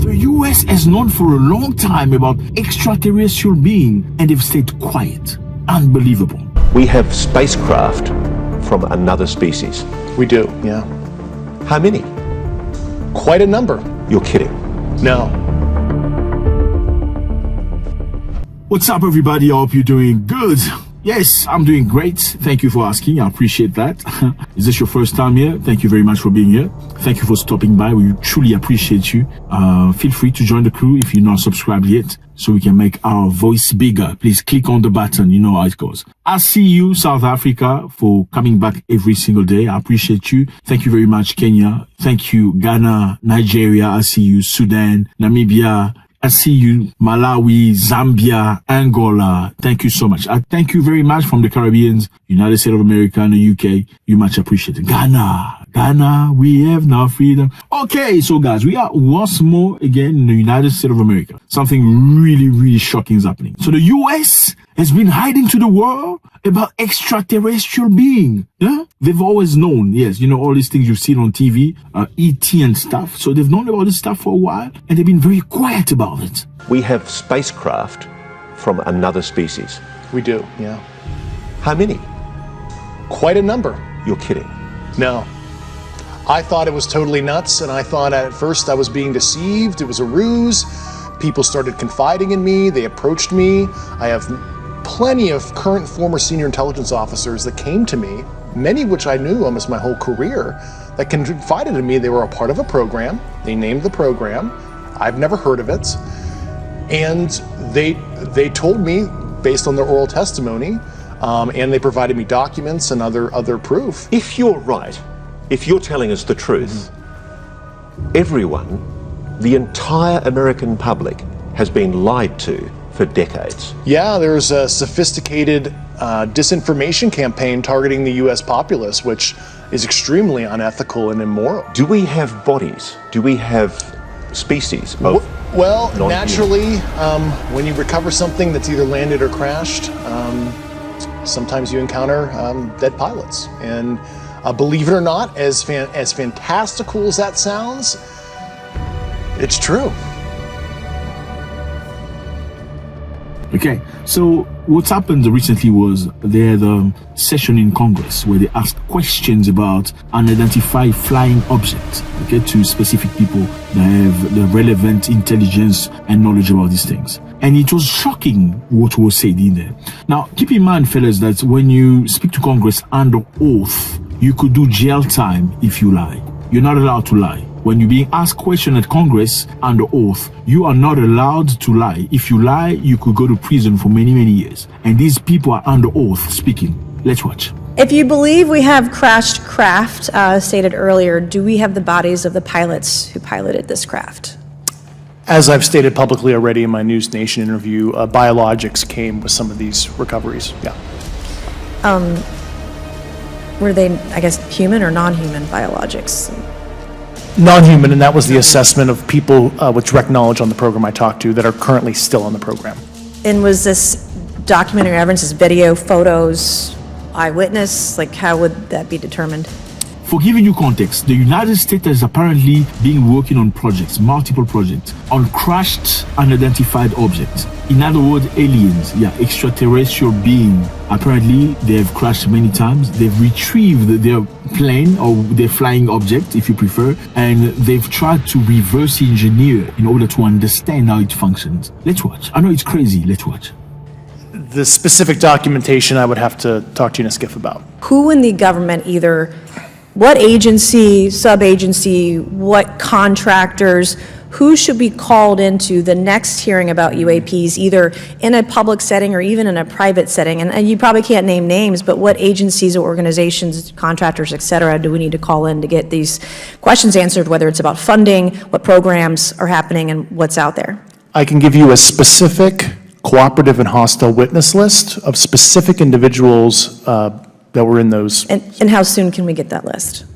The US has known for a long time about extraterrestrial being, and they've stayed quiet. Unbelievable. We have spacecraft from another species. We do, yeah. How many? Quite a number. You're kidding. No. What's up, everybody? I hope you're doing good. Yes, I'm doing great. Thank you for asking. I appreciate that. Is this your first time here? Thank you very much for being here. Thank you for stopping by. We truly appreciate you. Feel free to join the crew if you're not subscribed yet, so we can make our voice bigger. Please click on the button. You know how it goes. I see you, South Africa, for coming back every single day. I appreciate you. Thank you very much, Kenya. Thank you, Ghana, Nigeria. I see you, Sudan, Namibia. I see you, Malawi, Zambia, Angola. Thank you so much. I thank you very much from the Caribbean, United States of America, and the UK. You much appreciated. Ghana, we have now freedom. Okay, so guys, we are once more again in the United States of America. Something really, really shocking is happening. So the US has been hiding to the world about extraterrestrial being. Yeah? They've always known, yes, you know, all these things you've seen on TV, ET and stuff. So they've known about this stuff for a while, and they've been very quiet about it. We have spacecraft from another species. We do, yeah. How many? Quite a number. You're kidding. No. I thought it was totally nuts, and I thought at first I was being deceived. It was a ruse. People started confiding in me. They approached me. I have plenty of current former senior intelligence officers that came to me, many of which I knew almost my whole career, that confided in me they were a part of a program. They named the program. I've never heard of it. And they told me, based on their oral testimony, and they provided me documents and other proof. If you're right, if you're telling us the truth, everyone, the entire American public, has been lied to for decades. Yeah, there's a sophisticated disinformation campaign targeting the US populace, which is extremely unethical and immoral. Do we have bodies? Do we have species of Well, naturally, when you recover something that's either landed or crashed, sometimes you encounter dead pilots. And believe it or not, as fantastical as that sounds, it's true. Okay, so what's happened recently was they had a session in Congress where they asked questions about unidentified flying objects, okay, to specific people that have the relevant intelligence and knowledge about these things. And it was shocking what was said in there. Now, keep in mind, fellas, that when you speak to Congress under oath, you could do jail time if you lie. You're not allowed to lie. When you're being asked questions at Congress under oath, you are not allowed to lie. If you lie, you could go to prison for many, many years. And these people are under oath speaking. Let's watch. If you believe we have crashed craft, stated earlier, do we have the bodies of the pilots who piloted this craft? As I've stated publicly already in my News Nation interview, biologics came with some of these recoveries, yeah. Were they, I guess, human or non-human biologics? Non-human, and that was the assessment of people with direct knowledge on the program I talked to that are currently still on the program. And was this documentary evidence, this video, photos, eyewitness? Like, how would that be determined? For giving you context, the United States has apparently been working on projects, multiple projects, on crashed unidentified objects. In other words, aliens, extraterrestrial being. Apparently, they have crashed many times. They've retrieved their plane or their flying object, if you prefer, and they've tried to reverse engineer in order to understand how it functions. Let's watch. I know it's crazy. Let's watch. The specific documentation I would have to talk to you in a skiff about. Who in the government, either what agency, sub-agency, what contractors, who should be called into the next hearing about UAPs, either in a public setting or even in a private setting? And you probably can't name names, but what agencies or organizations, contractors, et cetera, do we need to call in to get these questions answered, whether it's about funding, what programs are happening, and what's out there? I can give you a specific cooperative and hostile witness list of specific individuals that were in those. And how soon can we get that list?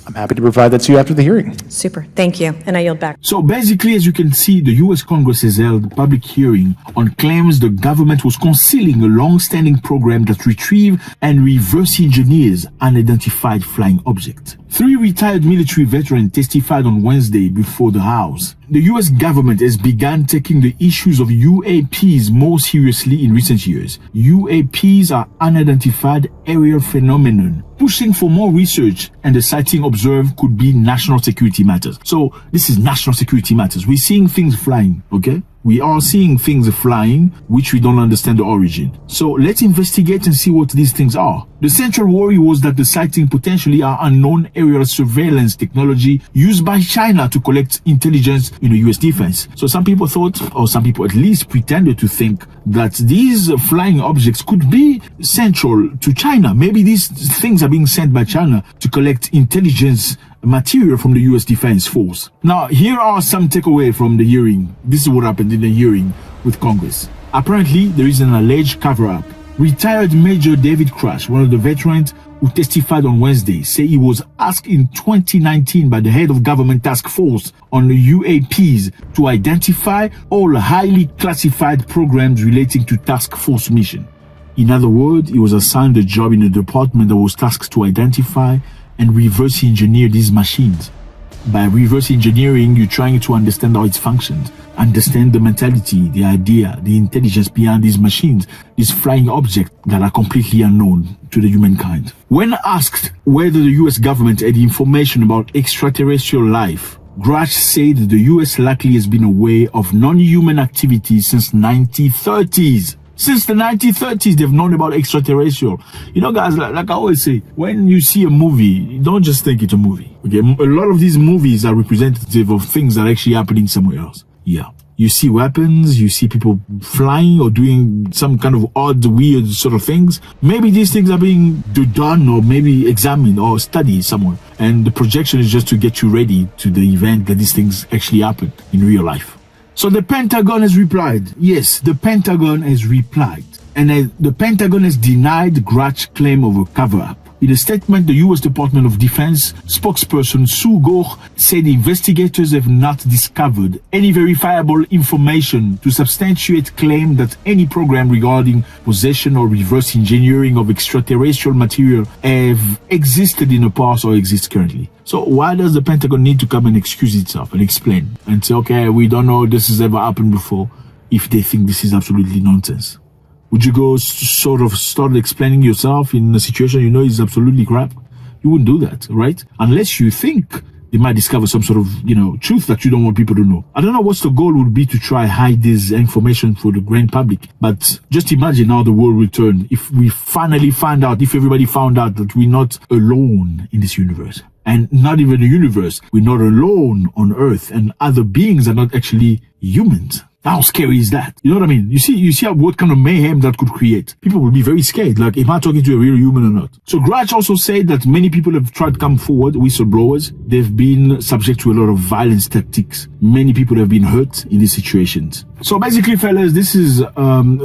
I'm happy to provide that to you after the hearing. Super, thank you, and I yield back. So basically, as you can see, the US Congress has held a public hearing on claims the government was concealing a long-standing program that retrieve and reverse engineers unidentified flying objects. 3 retired military veterans testified on Wednesday before the House. The US government has begun taking the issues of UAPs more seriously in recent years. UAPs are unidentified aerial phenomenon, pushing for more research, and the sighting observed could be national security matters. So this is national security matters. We're seeing things flying, okay? We are seeing things flying, which we don't understand the origin. So let's investigate and see what these things are. The central worry was that the sighting potentially are unknown aerial surveillance technology used by China to collect intelligence in the US defense. So some people thought, or some people at least pretended to think, that these flying objects could be central to China. Maybe these things are being sent by China to collect intelligence material from the US Defense Force. Now, here are some takeaways from the hearing. This is what happened in the hearing with Congress. Apparently, there is an alleged cover-up. Retired Major David Crash, one of the veterans who testified on Wednesday, said he was asked in 2019 by the head of government task force on the UAPs to identify all highly classified programs relating to task force mission. In other words, he was assigned a job in a department that was tasked to identify and reverse engineer these machines. By reverse engineering, you're trying to understand how it functions, understand the mentality, the idea, the intelligence behind these machines, these flying objects that are completely unknown to the humankind. When asked whether the US government had information about extraterrestrial life, Grach said the US likely has been aware of non-human activities since 1930s. Since the 1930s, they've known about extraterrestrial. You know, guys, like I always say, when you see a movie, don't just think it's a movie. Okay, a lot of these movies are representative of things that are actually happening somewhere else. Yeah. You see weapons, you see people flying or doing some kind of odd, weird sort of things. Maybe these things are being done or maybe examined or studied somewhere. And the projection is just to get you ready to the event that these things actually happen in real life. So the Pentagon has replied. Yes, the Pentagon has replied. And the Pentagon has denied Grach's claim of a cover-up. In a statement, the U.S. Department of Defense spokesperson Sue Gore said investigators have not discovered any verifiable information to substantiate claim that any program regarding possession or reverse engineering of extraterrestrial material have existed in the past or exist currently. So why does the Pentagon need to come and excuse itself and explain and say, okay, we don't know this has ever happened before, if they think this is absolutely nonsense? Would you go sort of start explaining yourself in a situation you know is absolutely crap? You wouldn't do that, right? Unless you think they might discover some sort of, truth that you don't want people to know. I don't know what's the goal would be to try hide this information for the grand public, but just imagine how the world will turn if we finally find out, if everybody found out that we're not alone in this universe. And not even the universe. We're not alone on Earth, and other beings are not actually humans. How scary is that? You know what I mean? You see what kind of mayhem that could create. People will be very scared. Like, am I talking to a real human or not? So Grach also said that many people have tried to come forward, whistleblowers. They've been subject to a lot of violence tactics. Many people have been hurt in these situations. So basically, fellas, this is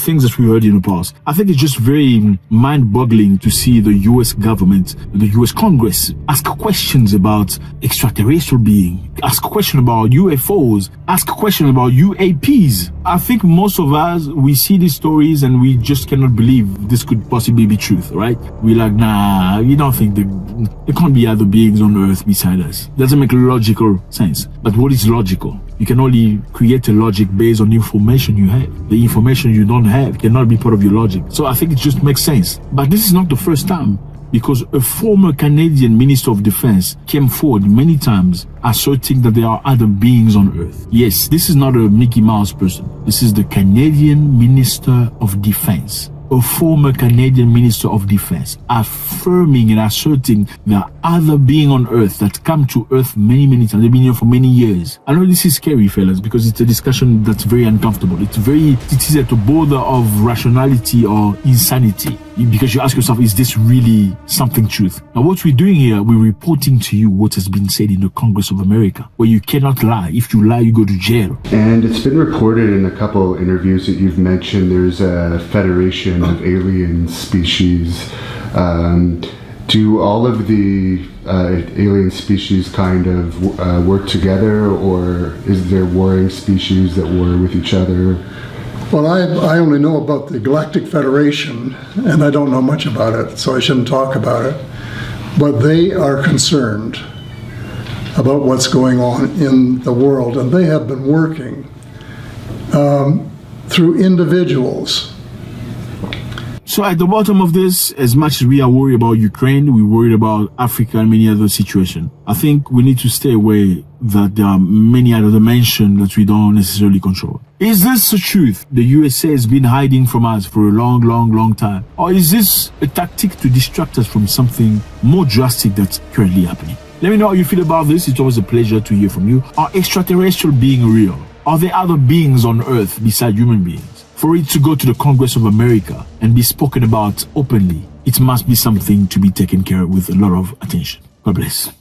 things that we heard in the past. I think it's just very mind-boggling to see the US government, the US Congress, ask questions about extraterrestrial being, ask questions about UFOs, ask questions about UAPs. I think most of us, we see these stories and we just cannot believe this could possibly be truth, right? We're like, nah, we don't think there can't be other beings on Earth beside us. Doesn't make logical sense. But what is logical? You can only create a logic based on the information you have. The information you don't have cannot be part of your logic. So I think it just makes sense. But this is not the first time, because a former Canadian Minister of Defense came forward many times asserting that there are other beings on Earth. Yes, this is not a Mickey Mouse person. This is the Canadian Minister of Defense. A former Canadian Minister of Defense affirming and asserting there are other beings on Earth that come to Earth many times. They've been here for many years. I know this is scary, fellas, because it's a discussion that's very uncomfortable. It is at the border of rationality or insanity, because you ask yourself, is this really something truth? Now, what we're doing here, we're reporting to you what has been said in the Congress of America, where you cannot lie. If you lie, you go to jail. And it's been reported in a couple interviews that you've mentioned there's a federation of alien species. Do all of the alien species kind of work together, or is there warring species that war with each other? Well, I only know about the Galactic Federation, and I don't know much about it, so I shouldn't talk about it. but they are concerned about what's going on in the world, and they have been working through individuals. So at the bottom of this, as much as we are worried about Ukraine, we're worried about Africa and many other situations. I think we need to stay away that there are many other dimensions that we don't necessarily control. Is this the truth? The USA has been hiding from us for a long time. Or is this a tactic to distract us from something more drastic that's currently happening? Let me know how you feel about this. It's always a pleasure to hear from you. Are extraterrestrial beings real? Are there other beings on Earth besides human beings? For it to go to the Congress of America and be spoken about openly, it must be something to be taken care of with a lot of attention. God bless.